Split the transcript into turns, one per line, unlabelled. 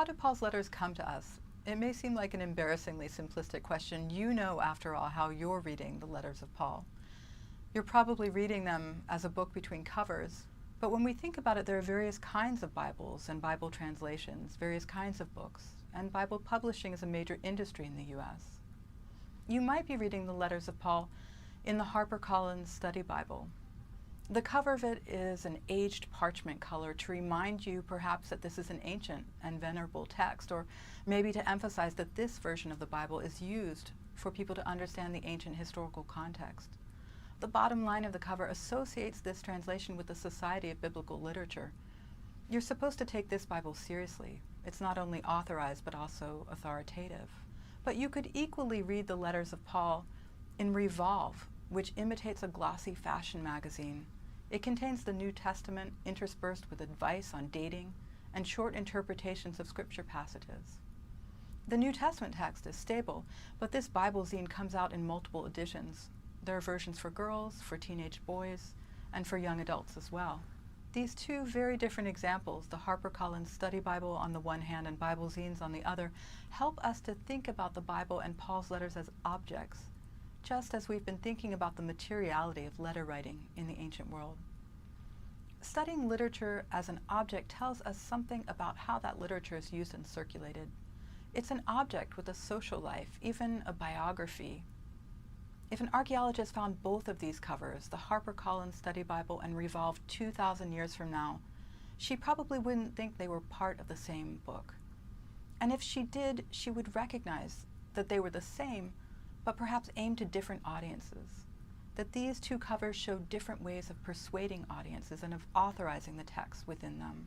How do Paul's letters come to us? It may seem like an embarrassingly simplistic question. You know, after all, how you're reading the letters of Paul. You're probably reading them as a book between covers, but when we think about it, there are various kinds of Bibles and Bible translations, various kinds of books, and Bible publishing is a major industry in the U.S. You might be reading the letters of Paul in the HarperCollins Study Bible. The cover of it is an aged parchment color to remind you perhaps that this is an ancient and venerable text, or maybe to emphasize that this version of the Bible is used for people to understand the ancient historical context. The bottom line of the cover associates this translation with the Society of Biblical Literature. You're supposed to take this Bible seriously. It's not only authorized but also authoritative. But you could equally read the letters of Paul in Revolve, which imitates a glossy fashion magazine. It contains the New Testament interspersed with advice on dating and short interpretations of scripture passages. The New Testament text is stable, but this Bible zine comes out in multiple editions. There are versions for girls, for teenage boys, and for young adults as well. These two very different examples, the HarperCollins Study Bible on the one hand and Bible zines on the other, help us to think about the Bible and Paul's letters as objects, just as we've been thinking about the materiality of letter writing in the ancient world. Studying literature as an object tells us something about how that literature is used and circulated. It's an object with a social life, even a biography. If an archaeologist found both of these covers, the HarperCollins Study Bible and Revolve 2,000 years from now, she probably wouldn't think they were part of the same book. And if she did, she would recognize that they were the same, but perhaps aimed to different audiences, that these two covers show different ways of persuading audiences and of authorizing the text within them.